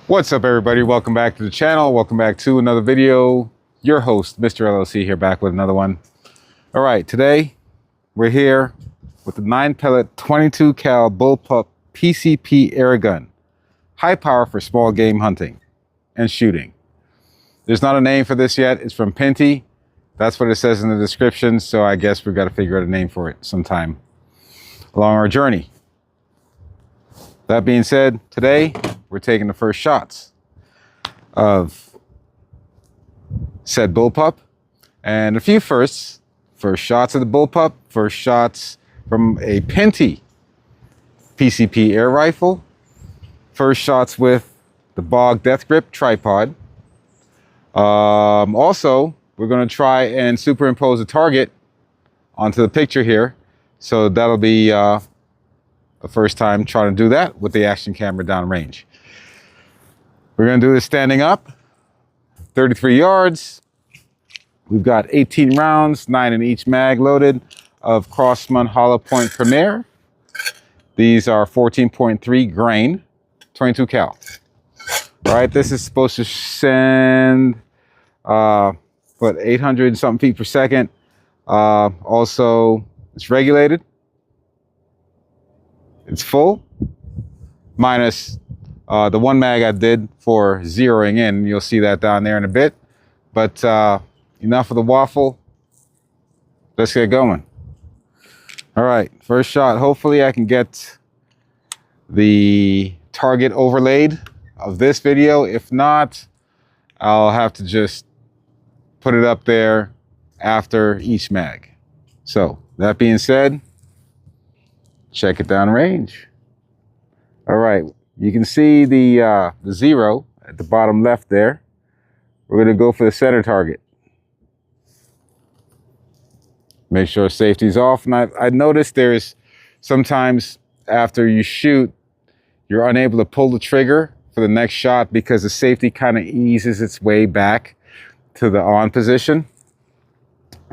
What's up, everybody? Welcome back to the channel. Welcome back to another video. Your host, Mr. LLC, here back with another one. All right, today we're here with the 9 pellet 22 cal Bullpup PCP air gun. High power for small game hunting and shooting. There's not a name for this yet. It's from Pinty. That's what it says in the description. So I guess we've got to figure out a name for it sometime along our journey. That being said, today we're taking the first shots of said Bullpup, and a few firsts. First shots of the Bullpup, first shots from a Pinty PCP Air Rifle, first shots with the Bog Death Grip tripod. Also, we're going to try and superimpose a target onto the picture here, so that'll be the first time trying to do that with the action camera downrange. We're going to do this standing up, 33 yards. We've got 18 rounds, 9 in each mag loaded of Crossman Hollow Point Premier. These are 14.3 grain, 22 cal. All right, this is supposed to send, 800 something feet per second. Also, it's regulated. It's full, minus the one mag I did for zeroing in. You'll see that down there in a bit. But enough of the waffle. Let's get going. All right, first shot. Hopefully I can get the target overlaid of this video. If not, I'll have to just put it up there after each mag. So that being said, check it down range. All right, you can see the zero at the bottom left there. We're going to go for the center target. Make sure safety's off. And I noticed there's sometimes after you shoot, you're unable to pull the trigger for the next shot because the safety kind of eases its way back to the on position.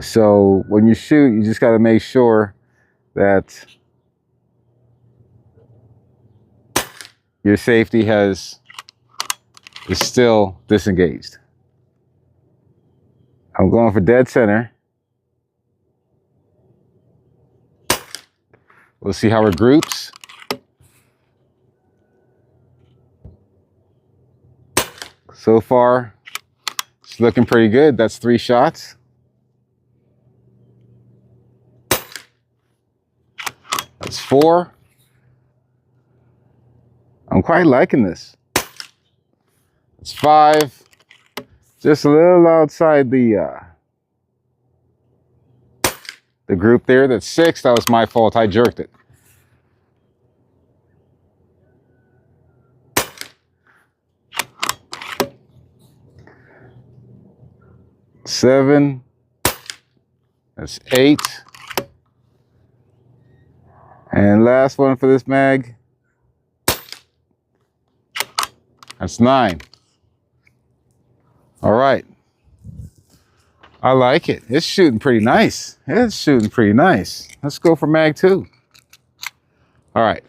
So when you shoot, you just got to make sure that your safety is still disengaged. I'm going for dead center. We'll see how it groups. So far, it's looking pretty good. That's 3 shots. That's 4. I'm quite liking this. It's 5. Just a little outside the group there. That's 6. That was my fault. I jerked it. Seven. That's 8. And last one for this mag. That's 9. All right. I like it. It's shooting pretty nice. It's shooting pretty nice. Let's go for mag 2. All right.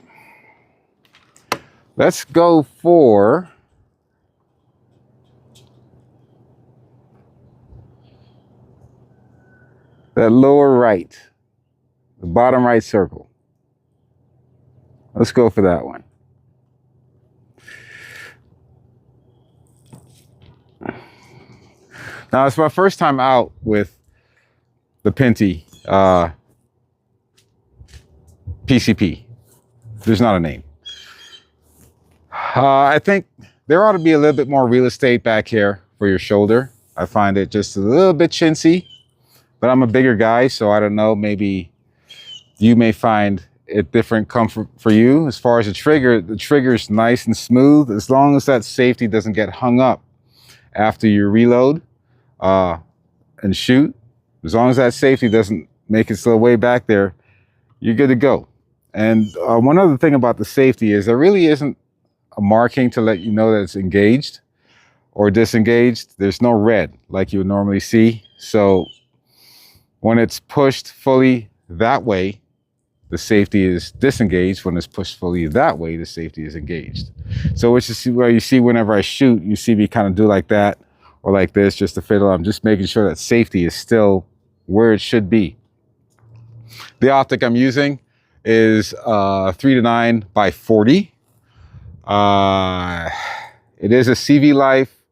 Let's go for that lower right, the bottom right circle. Let's go for that one. Now, it's my first time out with the Pinty PCP. There's not a name. I think there ought to be a little bit more real estate back here for your shoulder. I find it just a little bit chintzy, but I'm a bigger guy, so I don't know, maybe you may find it different comfort for you. As far as the trigger's nice and smooth, as long as that safety doesn't get hung up after you reload and shoot. As long as that safety doesn't make its little way back there, you're good to go. And one other thing about the safety is there really isn't a marking to let you know that it's engaged or disengaged. There's no red like you would normally see. So when it's pushed fully that way, the safety is disengaged. When it's pushed fully that way, the safety is engaged. So which is where you see whenever I shoot, you see me kind of do like that or like this just to fiddle. I'm just making sure that safety is still where it should be. The optic I'm using is 3-9 by 40. It is a CV Life.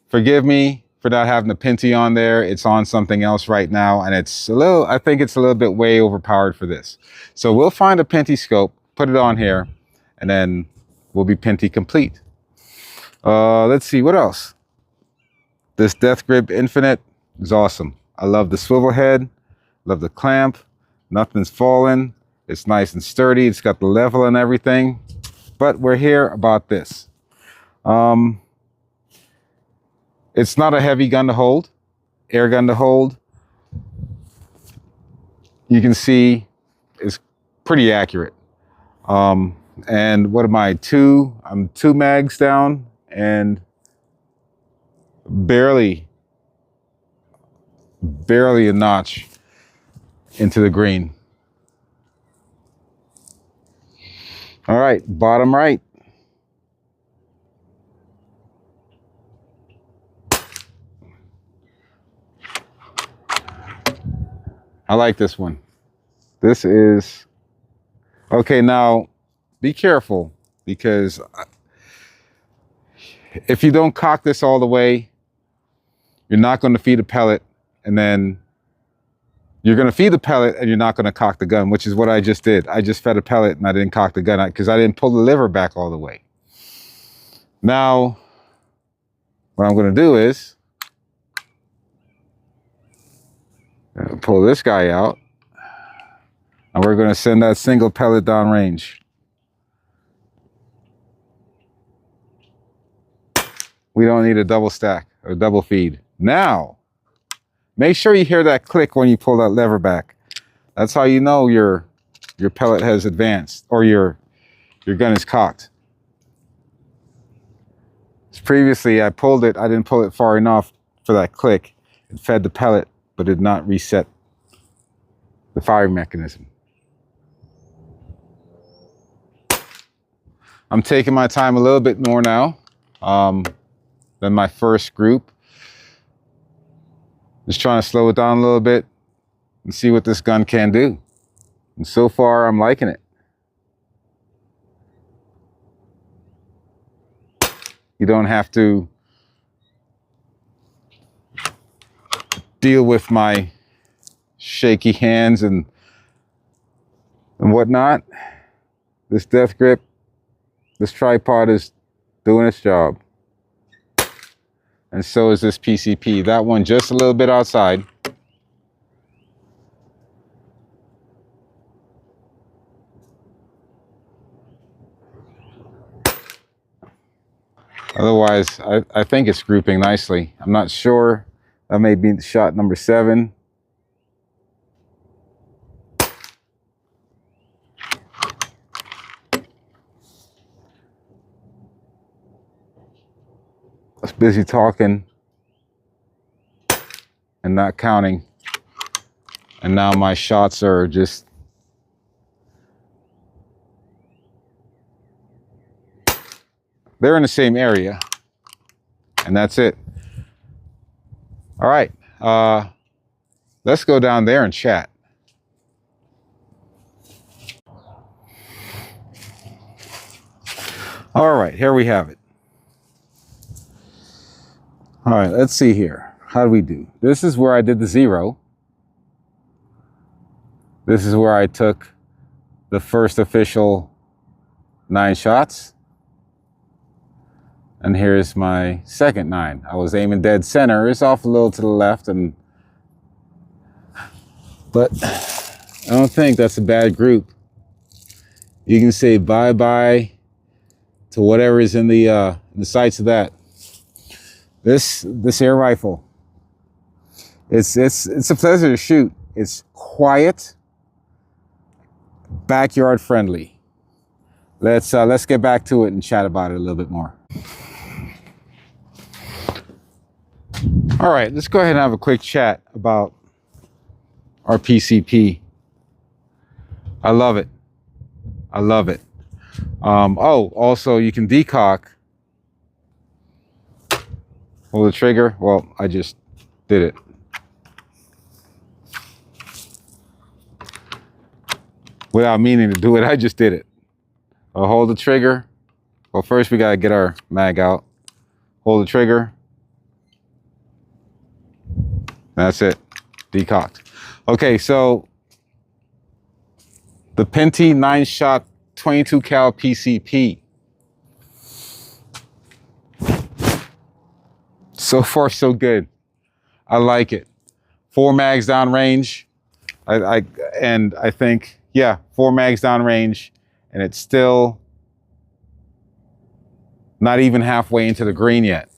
Forgive me for not having the Pinty on there. It's on something else right now, and it's a little, I think it's a little bit way overpowered for this. So we'll find a Pinty scope, put it on here, and then we'll be Pinty complete. Let's see, what else? This Death Grip Infinite is awesome. I love the swivel head, love the clamp, nothing's falling. It's nice and sturdy. It's got the level and everything. But we're here about this. It's not a heavy gun to hold, air gun to hold. You can see it's pretty accurate. And what am I, I'm 2 mags down and barely a notch into the green. All right, bottom right. I like this one. This is, okay, now be careful, because if you don't cock this all the way, you're not going to feed a pellet, and then you're going to feed the pellet and you're not going to cock the gun, which is what I just did. I just fed a pellet and I didn't cock the gun because I didn't pull the lever back all the way. Now, what I'm going to do is pull this guy out, and we're going to send that single pellet down range. We don't need a double stack or double feed. Now, make sure you hear that click when you pull that lever back. That's how you know your pellet has advanced, or your gun is cocked. Previously, I pulled it, I didn't pull it far enough for that click. It fed the pellet, but did not reset the firing mechanism. I'm taking my time a little bit more now than my first group. Just trying to slow it down a little bit and see what this gun can do. And so far, I'm liking it. You don't have to deal with my shaky hands and whatnot. This Death Grip, this tripod is doing its job. And so is this PCP. That one just a little bit outside. Otherwise, I think it's grouping nicely. I'm not sure. That may be shot number 7. I was busy talking and not counting. And now my shots are just they're in the same area, and that's it. All right, let's go down there and chat. All right, here we have it. All right, let's see here. How do we do? This is where I did the 0. This is where I took the first official 9 shots. And here's my second 9. I was aiming dead center. It's off a little to the left, but I don't think that's a bad group. You can say bye-bye to whatever is in the sights of that. This air rifle, it's a pleasure to shoot. It's quiet, backyard friendly. Let's get back to it and chat about it a little bit more. All right, let's go ahead and have a quick chat about our PCP. I love it. I love it. Oh, also you can decock. Pull the trigger. Well, I just did it. Without meaning to do it, I just did it. I'll hold the trigger. Well, first we gotta get our mag out. Hold the trigger. That's it. Decocked. Okay, so the Pinty 9-shot 22 cal PCP. So far, so good. I like it. 4 mags down range. I think, yeah, 4 mags down range, and it's still not even halfway into the green yet.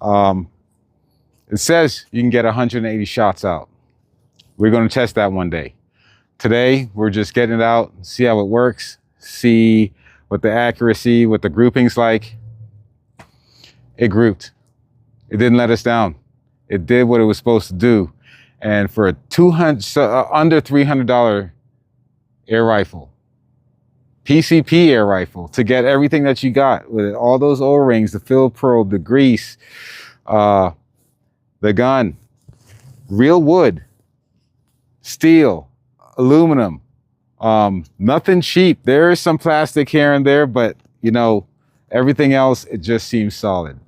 It says you can get 180 shots out. We're going to test that one day. Today, we're just getting it out, see how it works, see what the accuracy, what the grouping's like. It grouped. It didn't let us down. It did what it was supposed to do. And for a under $300 air rifle, PCP air rifle, to get everything that you got with it, all those O-rings, the fill probe, the grease, the gun, real wood, steel, aluminum, nothing cheap. There is some plastic here and there, but you know, everything else, it just seems solid.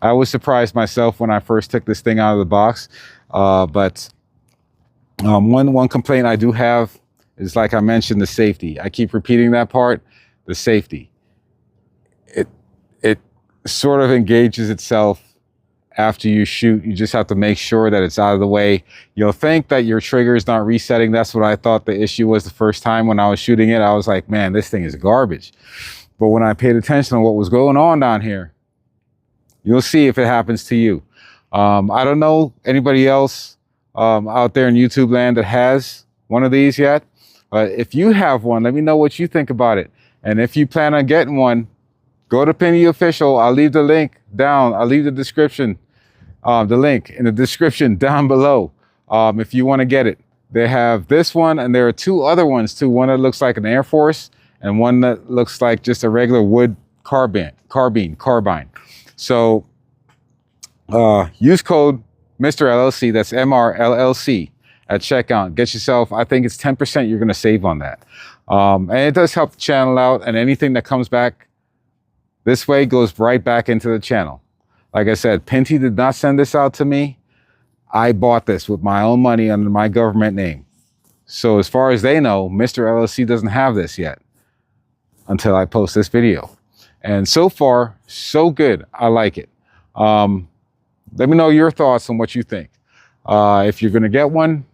I was surprised myself when I first took this thing out of the box, but one complaint I do have is, like I mentioned, the safety. I keep repeating that part, the safety. It sort of engages itself after you shoot. You just have to make sure that it's out of the way. You'll think that your trigger is not resetting. That's what I thought the issue was the first time when I was shooting it. I was like, man, this thing is garbage. But when I paid attention to what was going on down here, you'll see if it happens to you. I don't know anybody else out there in YouTube land that has one of these yet. If you have one, let me know what you think about it. And if you plan on getting one, go to Pinty Official. I'll leave the link down. I'll leave the description, the link in the description down below. If you want to get it, they have this one, and there are 2 other ones too. One that looks like an Air Force, and one that looks like just a regular wood carbine. So use code Mr. LLC, that's MRLLC, at checkout. Get yourself, I think it's 10% you're going to save on that. And it does help the channel out, and anything that comes back this way goes right back into the channel. Like I said, Pinty did not send this out to me. I bought this with my own money under my government name. So as far as they know, Mr. LLC doesn't have this yet until I post this video. And so far, so good. I like it. Let me know your thoughts on what you think. If you're going to get one,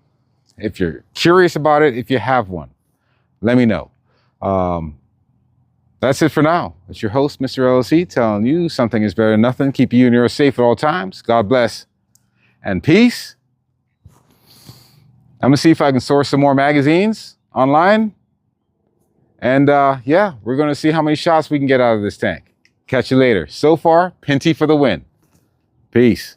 if you're curious about it, if you have one, let me know. That's it for now. It's your host, Mr. LLC, telling you something is better than nothing. Keep you and yours safe at all times. God bless and peace. I'm going to see if I can source some more magazines online. And yeah, we're going to see how many shots we can get out of this tank. Catch you later. So far, Pinty for the win. Peace.